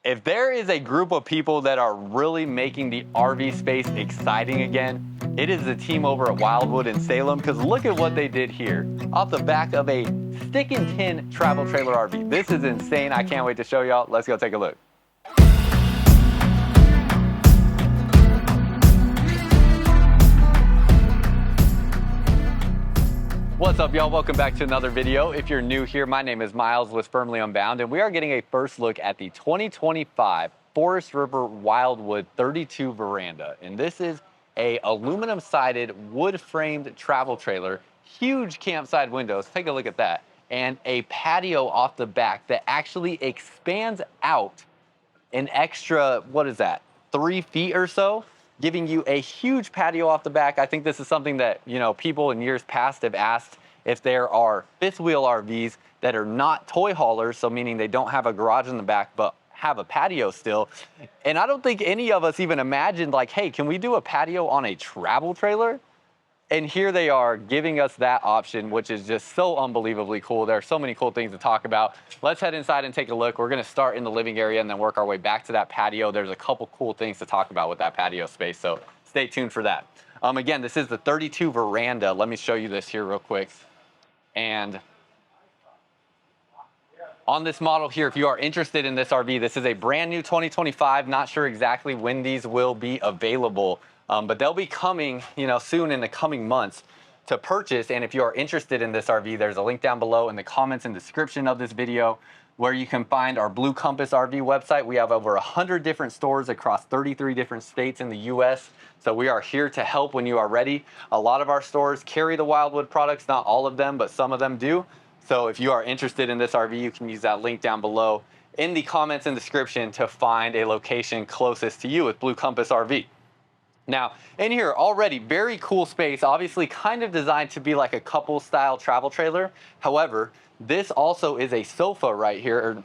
If there is a group of people that are really making the RV space exciting again, it is the team over at Wildwood in Salem, because look at what they did here off the back of a stick and tin travel trailer RV. This is insane. I can't wait to show y'all. Let's go take a look. What's up, y'all? Welcome back to another video. If you're new here, my name is Myles with Firmly Unbound, and we are getting a first look at the 2025 Forest River Wildwood 32 Veranda. And this is a aluminum sided wood framed travel trailer, huge campside windows, take a look at that, and a patio off the back that actually expands out an extra, what is that, 3 feet or so, giving you a huge patio off the back. I think this is something that, people in years past have asked if there are fifth wheel RVs that are not toy haulers, so meaning they don't have a garage in the back, but have a patio still. And I don't think any of us even imagined, like, hey, can we do a patio on a travel trailer? And here they are giving us that option, which is just so unbelievably cool. There are so many cool things to talk about. Let's head inside and take a look. We're gonna start in the living area and then work our way back to that patio. There's a couple cool things to talk about with that patio space, so stay tuned for that. Again, this is the 32 Veranda. Let me show you this here real quick. And on this model here, if you are interested in this RV, this is a brand new 2025. Not sure exactly when these will be available. But they'll be coming, soon in the coming months to purchase. And if you are interested in this RV, there's a link down below in the comments and description of this video where you can find our Blue Compass RV website. We have over 100 different stores across 33 different states in the US. So we are here to help when you are ready. A lot of our stores carry the Wildwood products, not all of them, but some of them do. So if you are interested in this RV, you can use that link down below in the comments and description to find a location closest to you with Blue Compass RV. Now, in here already, very cool space, obviously kind of designed to be like a couple style travel trailer. However, this also is a sofa right here.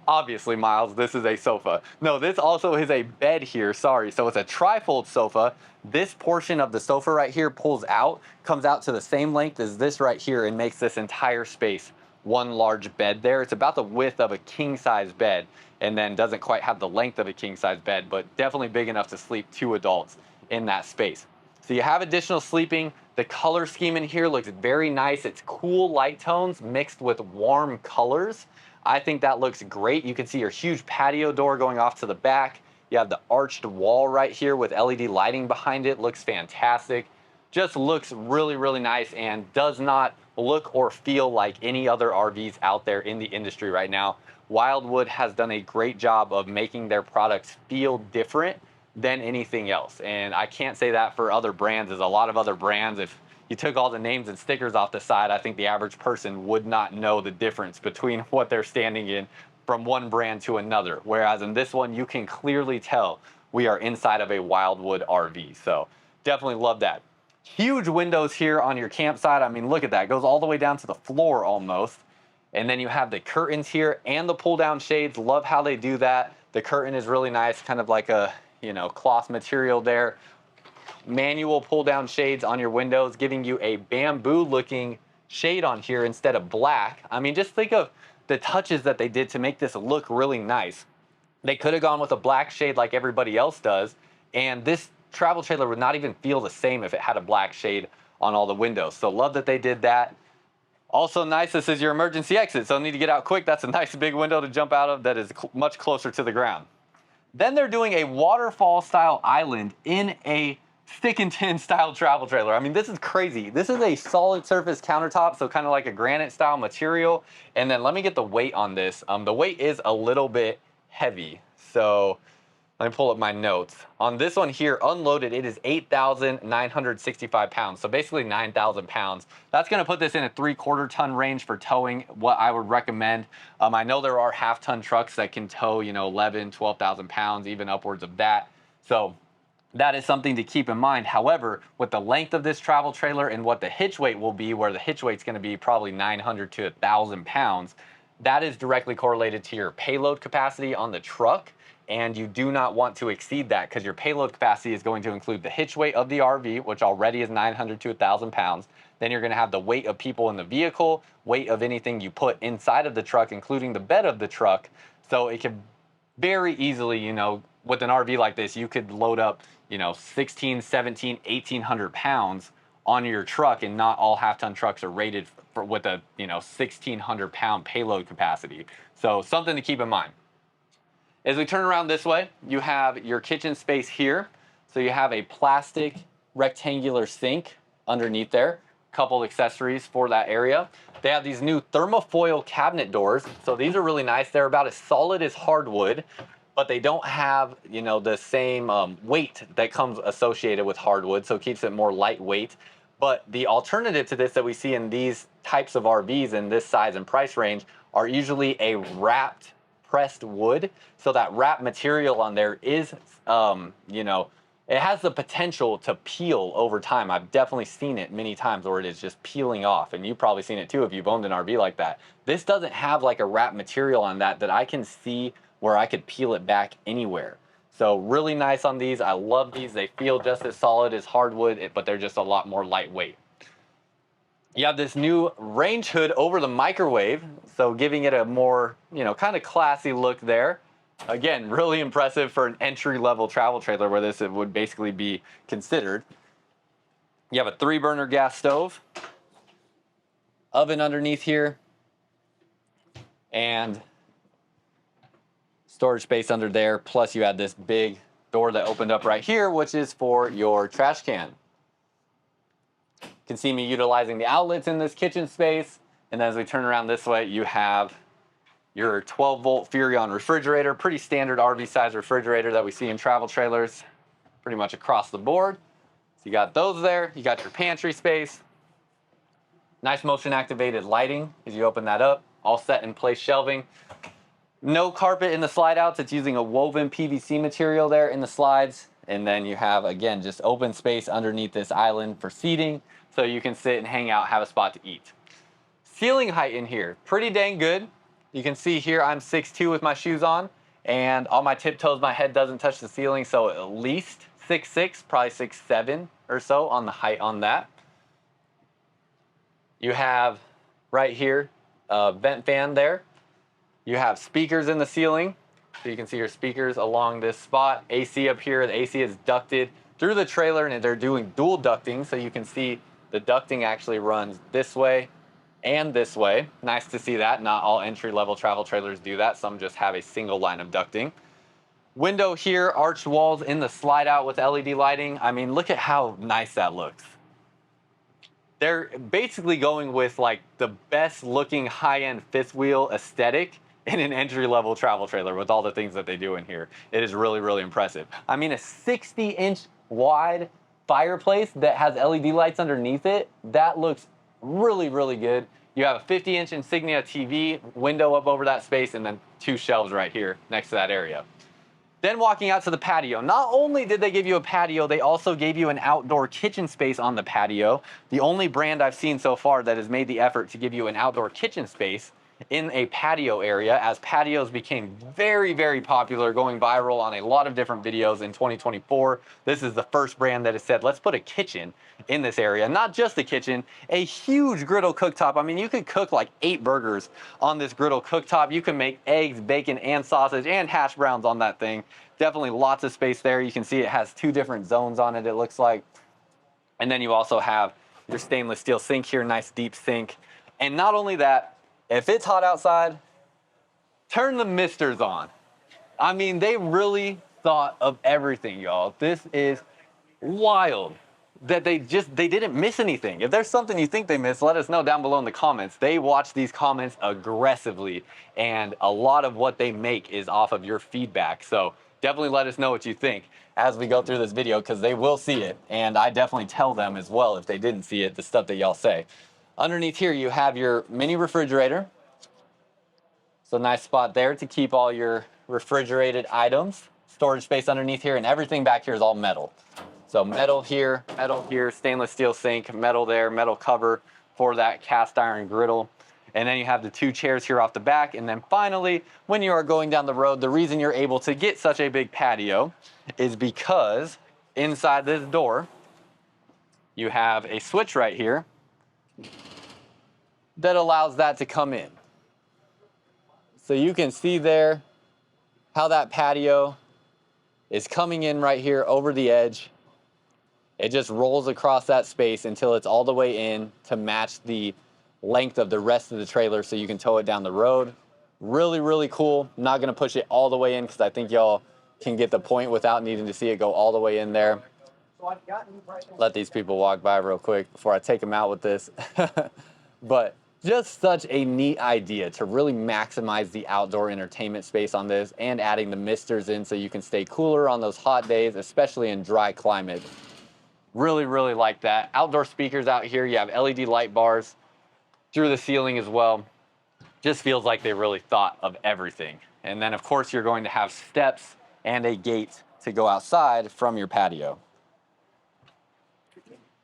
Obviously, Myles, this is a sofa. No, this also is a bed here, sorry. So it's a trifold sofa. This portion of the sofa right here pulls out, comes out to the same length as this right here and makes this entire space one large bed there. It's about the width of a king size bed, and then doesn't quite have the length of a king size bed, but definitely big enough to sleep 2 adults in that space. So you have additional sleeping. The color scheme in here looks very nice. It's cool light tones mixed with warm colors. I think that looks great. You can see your huge patio door going off to the back. You have the arched wall right here with LED lighting behind it. Looks fantastic. Just looks really, really nice and does not look or feel like any other RVs out there in the industry right now. Wildwood has done a great job of making their products feel different than anything else. And I can't say that for other brands. There's a lot of other brands. If you took all the names and stickers off the side, I think the average person would not know the difference between what they're standing in from one brand to another. Whereas in this one, you can clearly tell we are inside of a Wildwood RV. So definitely love that. Huge windows here on your campsite. I mean, look at that. It goes all the way down to the floor almost. And then you have the curtains here and the pull down shades. Love how they do that. The curtain is really nice, kind of like a, cloth material there. Manual pull down shades on your windows, giving you a bamboo looking shade on here instead of black. I mean, just think of the touches that they did to make this look really nice. They could have gone with a black shade like everybody else does, and this travel trailer would not even feel the same if it had a black shade on all the windows. So love that they did that. Also nice, this is your emergency exit, so need to get out quick. That's a nice big window to jump out of that is much closer to the ground. Then they're doing a waterfall style island in a stick and tin style travel trailer. I mean, this is crazy. This is a solid surface countertop, so kind of like a granite style material. And then let me get the weight on this. The weight is a little bit heavy. So let me pull up my notes. On this one here, unloaded, it is 8,965 pounds. So basically 9,000 pounds. That's gonna put this in a 3/4 ton range for towing, what I would recommend. I know there are half-ton trucks that can tow, 11, 12,000 pounds, even upwards of that. So that is something to keep in mind. However, with the length of this travel trailer and what the hitch weight will be, where the hitch weight's gonna be probably 900 to 1,000 pounds, that is directly correlated to your payload capacity on the truck. And you do not want to exceed that because your payload capacity is going to include the hitch weight of the RV, which already is 900 to 1,000 pounds. Then you're going to have the weight of people in the vehicle, weight of anything you put inside of the truck, including the bed of the truck. So it can very easily, you know, with an RV like this, you could load up, you know, 16, 17, 1800 pounds on your truck, and not all half-ton trucks are rated for with a, you know, 1600-pound payload capacity. So something to keep in mind. As we turn around this way, you have your kitchen space here. So you have a plastic rectangular sink underneath there, a couple accessories for that area. They have these new thermofoil cabinet doors. So these are really nice. They're about as solid as hardwood, but they don't have, you know, the same weight that comes associated with hardwood. So it keeps it more lightweight. But the alternative to this that we see in these types of RVs in this size and price range are usually a wrapped pressed wood. So that wrap material on there is, you know, it has the potential to peel over time. I've definitely seen it many times where it is just peeling off, and you've probably seen it too if you've owned an RV like that. This doesn't have like a wrap material on that I can see where I could peel it back anywhere. So really nice on these. I love these. They feel just as solid as hardwood, but they're just a lot more lightweight. You have this new range hood over the microwave, so giving it a more, you know, kind of classy look there. Again, really impressive for an entry-level travel trailer where this would basically be considered. You have a 3-burner gas stove, oven underneath here, and storage space under there. Plus you had this big door that opened up right here, which is for your trash can. You can see me utilizing the outlets in this kitchen space. And then as we turn around this way, you have your 12-volt Furrion refrigerator, pretty standard RV size refrigerator that we see in travel trailers pretty much across the board. So you got those there. You got your pantry space. Nice motion activated lighting as you open that up. All set in place shelving. No carpet in the slide outs. It's using a woven PVC material there in the slides. And then you have, again, just open space underneath this island for seating, so you can sit and hang out, have a spot to eat. Ceiling height in here, pretty dang good. You can see here I'm 6'2" with my shoes on, and on my tiptoes, my head doesn't touch the ceiling, so at least 6'6", probably 6'7" or so on the height on that. You have right here a vent fan there. You have speakers in the ceiling, so you can see your speakers along this spot. AC up here, the AC is ducted through the trailer, and they're doing dual ducting, so you can see the ducting actually runs this way and this way. Nice to see that. Not all entry-level travel trailers do that. Some just have a single line of ducting. Window here, arched walls in the slide out with LED lighting. I mean, look at how nice that looks. They're basically going with like the best looking high-end fifth wheel aesthetic in an entry-level travel trailer with all the things that they do in here. It is really, really impressive. I mean, a 60-inch wide fireplace that has LED lights underneath it, that looks really, really good. You have a 50-inch Insignia TV window up over that space, and then 2 shelves right here next to that area. Then walking out to the patio, not only did they give you a patio, they also gave you an outdoor kitchen space on the patio. The only brand I've seen so far that has made the effort to give you an outdoor kitchen space in a patio area, as patios became very, very popular, going viral on a lot of different videos in 2024. This is the first brand that has said, let's put a kitchen in this area. Not just a kitchen, a huge griddle cooktop. I mean, you could cook like 8 burgers on this griddle cooktop. You can make eggs, bacon, and sausage and hash browns on that thing. Definitely lots of space there. You can see it has 2 different zones on it, it looks like. And then you also have your stainless steel sink here, nice deep sink. And not only that, if it's hot outside, turn the misters on. I mean, they really thought of everything, y'all. This is wild that they didn't miss anything. If there's something you think they missed, let us know down below in the comments. They watch these comments aggressively, and a lot of what they make is off of your feedback. So definitely let us know what you think as we go through this video, because they will see it. And I definitely tell them as well if they didn't see it, the stuff that y'all say. Underneath here, you have your mini refrigerator. So nice spot there to keep all your refrigerated items. Storage space underneath here, and everything back here is all metal. So metal here, stainless steel sink, metal there, metal cover for that cast iron griddle. And then you have the 2 chairs here off the back. And then finally, when you are going down the road, the reason you're able to get such a big patio is because inside this door, you have a switch right here that allows that to come in. So you can see there, how that patio is coming in right here over the edge. It just rolls across that space until it's all the way in to match the length of the rest of the trailer so you can tow it down the road. Really, really cool. I'm not gonna push it all the way in because I think y'all can get the point without needing to see it go all the way in there. Let these people walk by real quick before I take them out with this. But just such a neat idea to really maximize the outdoor entertainment space on this, and adding the misters in so you can stay cooler on those hot days, especially in dry climate. Really, really like that. Outdoor speakers out here. You have LED light bars through the ceiling as well. Just feels like they really thought of everything. And then of course you're going to have steps and a gate to go outside from your patio.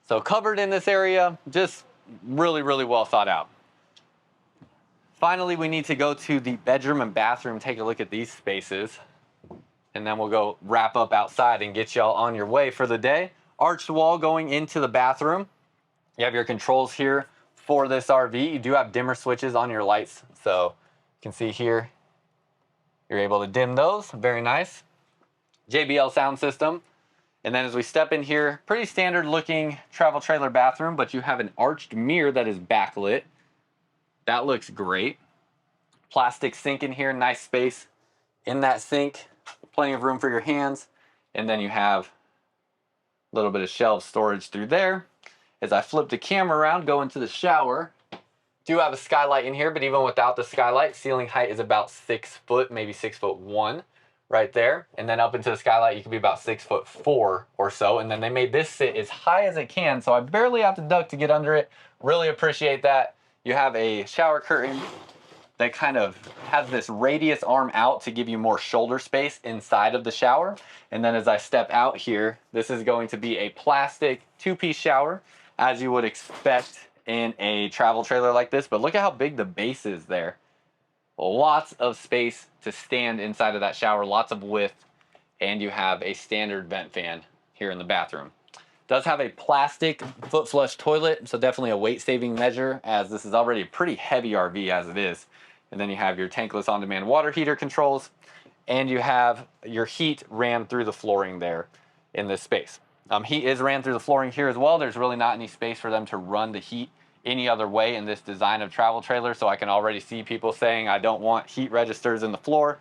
So covered in this area, just really, really well thought out. Finally, we need to go to the bedroom and bathroom, take a look at these spaces, and then we'll go wrap up outside and get y'all on your way for the day. Arched wall going into the bathroom. You have your controls here for this RV. You do have dimmer switches on your lights, so you can see here, you're able to dim those, very nice. JBL sound system. And then as we step in here, pretty standard looking travel trailer bathroom, but you have an arched mirror that is backlit. That looks great. Plastic sink in here, nice space in that sink, plenty of room for your hands. And then you have a little bit of shelf storage through there. As I flip the camera around, go into the shower, do have a skylight in here, but even without the skylight, ceiling height is about 6 foot, maybe 6'1" right there. And then up into the skylight, you can be about 6'4" or so. And then they made this sit as high as it can, so I barely have to duck to get under it. Really appreciate that. You have a shower curtain that kind of has this radius arm out to give you more shoulder space inside of the shower. And then as I step out here, this is going to be a plastic 2-piece shower, as you would expect in a travel trailer like this. But look at how big the base is there. Lots of space to stand inside of that shower, lots of width, and you have a standard vent fan here in the bathroom. Does have a plastic foot flush toilet, so definitely a weight saving measure, as this is already a pretty heavy RV as it is. And then you have your tankless on-demand water heater controls, and you have your heat ran through the flooring there in this space. Heat is ran through the flooring here as well. There's really not any space for them to run the heat any other way in this design of travel trailer, so I can already see people saying, I don't want heat registers in the floor.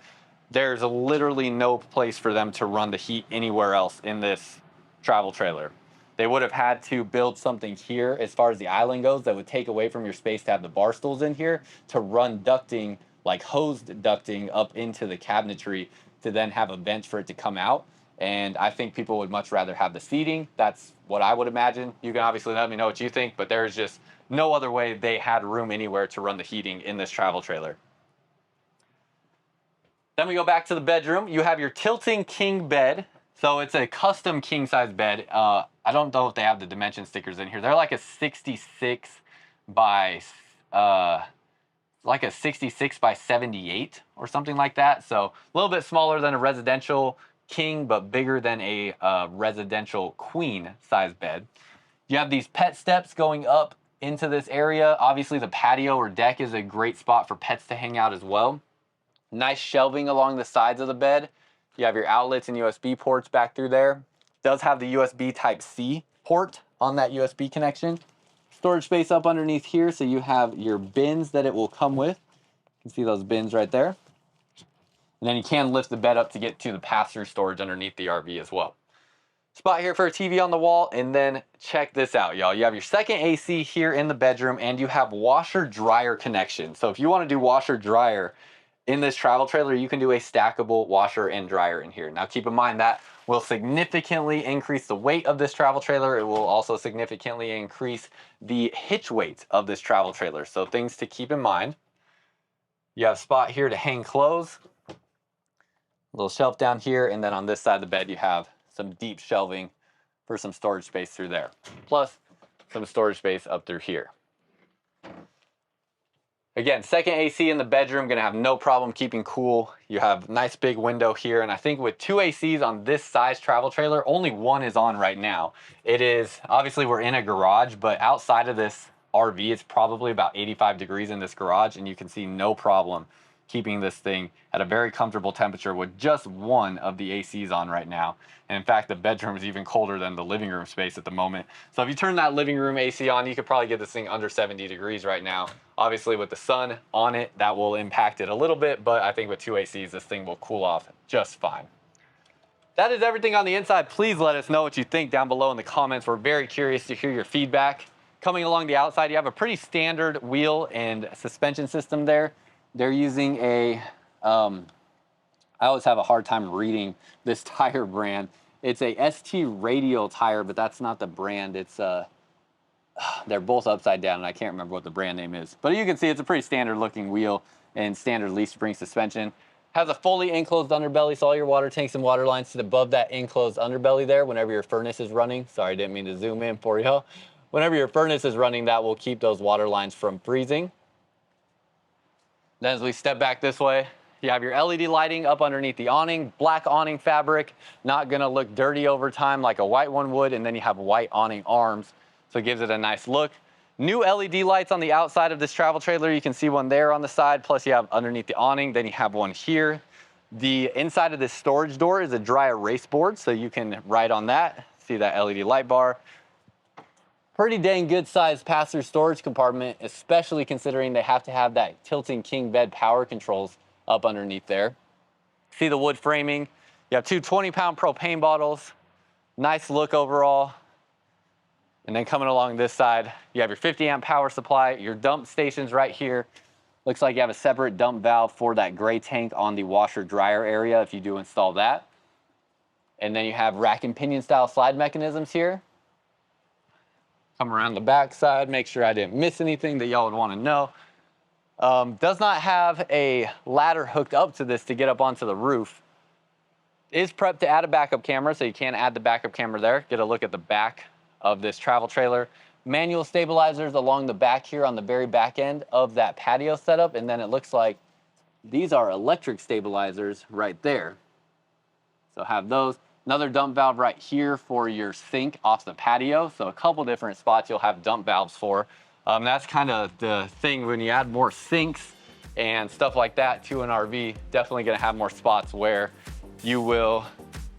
There's literally no place for them to run the heat anywhere else in this travel trailer. They would have had to build something here as far as the island goes that would take away from your space to have the bar stools in here to run ducting, like hosed ducting up into the cabinetry to then have a vent for it to come out. And I think people would much rather have the seating. That's what I would imagine. You can obviously let me know what you think, but there's just no other way they had room anywhere to run the heating in this travel trailer. Then we go back to the bedroom. You have your tilting king bed. So it's a custom king size bed. I don't know if they have the dimension stickers in here. They're like a 66 by 78 or something like that. So a little bit smaller than a residential king, but bigger than a residential queen size bed. You have these pet steps going up into this area. Obviously the patio or deck is a great spot for pets to hang out as well. Nice shelving along the sides of the bed. You have your outlets and USB ports back through there. Does have the USB Type-C port on that USB connection. Storage space up underneath here, so you have your bins that it will come with. You can see those bins right there. And then you can lift the bed up to get to the pass-through storage underneath the RV as well. Spot here for a TV on the wall, and then check this out, y'all. You have your second AC here in the bedroom, and you have washer-dryer connection. So if you want to do washer-dryer in this travel trailer, you can do a stackable washer and dryer in here. Now keep in mind that will significantly increase the weight of this travel trailer. It will also significantly increase the hitch weight of this travel trailer. So things to keep in mind. You have a spot here to hang clothes, a little shelf down here, and then on this side of the bed you have some deep shelving for some storage space through there, plus some storage space up through here. Again, second AC in the bedroom, gonna have no problem keeping cool. You have a nice big window here, and I think with 2 ACs on this size travel trailer, only one is on right now. It is, obviously we're in a garage, but outside of this RV, it's probably about 85 degrees in this garage, and you can see no problem keeping this thing at a very comfortable temperature with just one of the ACs on right now. And in fact, the bedroom is even colder than the living room space at the moment. So if you turn that living room AC on, you could probably get this thing under 70 degrees right now. Obviously with the sun on it, that will impact it a little bit, but I think with 2 ACs, this thing will cool off just fine. That is everything on the inside. Please let us know what you think down below in the comments. We're very curious to hear your feedback. Coming along the outside, you have a pretty standard wheel and suspension system there. They're using a, I always have a hard time reading this tire brand. It's a ST Radial tire, but that's not the brand. It's, they're both upside down, and I can't remember what the brand name is. But you can see it's a pretty standard looking wheel and standard leaf spring suspension. Has a fully enclosed underbelly, so all your water tanks and water lines sit above that enclosed underbelly there whenever your furnace is running. Sorry, didn't mean to zoom in for you. Whenever your furnace is running, that will keep those water lines from freezing. Then as we step back this way, you have your LED lighting up underneath the awning, black awning fabric, not gonna look dirty over time like a white one would, and then you have white awning arms, so it gives it a nice look. New LED lights on the outside of this travel trailer. You can see one there on the side, plus you have underneath the awning, then you have one here. The inside of this storage door is a dry erase board, so you can write on that, see that LED light bar. Pretty dang good sized pass-through storage compartment, especially considering they have to have that tilting king bed power controls up underneath there. See the wood framing. You have two 20-pound propane bottles. Nice look overall. And then coming along this side, you have your 50-amp power supply, your dump stations right here. Looks like you have a separate dump valve for that gray tank on the washer dryer area if you do install that. And then you have rack and pinion style slide mechanisms here. Come around the back side, make sure I didn't miss anything that y'all would want to know. Does not have a ladder hooked up to this to get up onto the roof. Is prepped to add a backup camera, so you can add the backup camera there. Get a look at the back of this travel trailer. Manual stabilizers along the back here on the very back end of that patio setup, and then it looks like these are electric stabilizers right there. So have those. Another dump valve right here for your sink off the patio. So a couple different spots you'll have dump valves for. That's kind of the thing when you add more sinks and stuff like that to an RV, definitely gonna have more spots where you will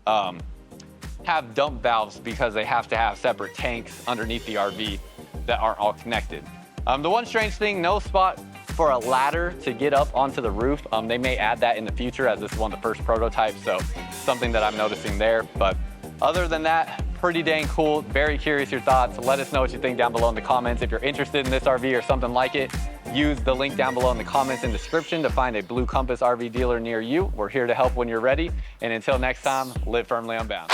have dump valves because they have to have separate tanks underneath the RV that aren't all connected. The one strange thing, no spot for a ladder to get up onto the roof. They may add that in the future as this is one of the first prototypes, so something that I'm noticing there. But other than that, pretty dang cool. Very curious your thoughts. Let us know what you think down below in the comments. If you're interested in this RV or something like it, use the link down below in the comments and description to find a Blue Compass RV dealer near you. We're here to help when you're ready. And until next time, live firmly unbound.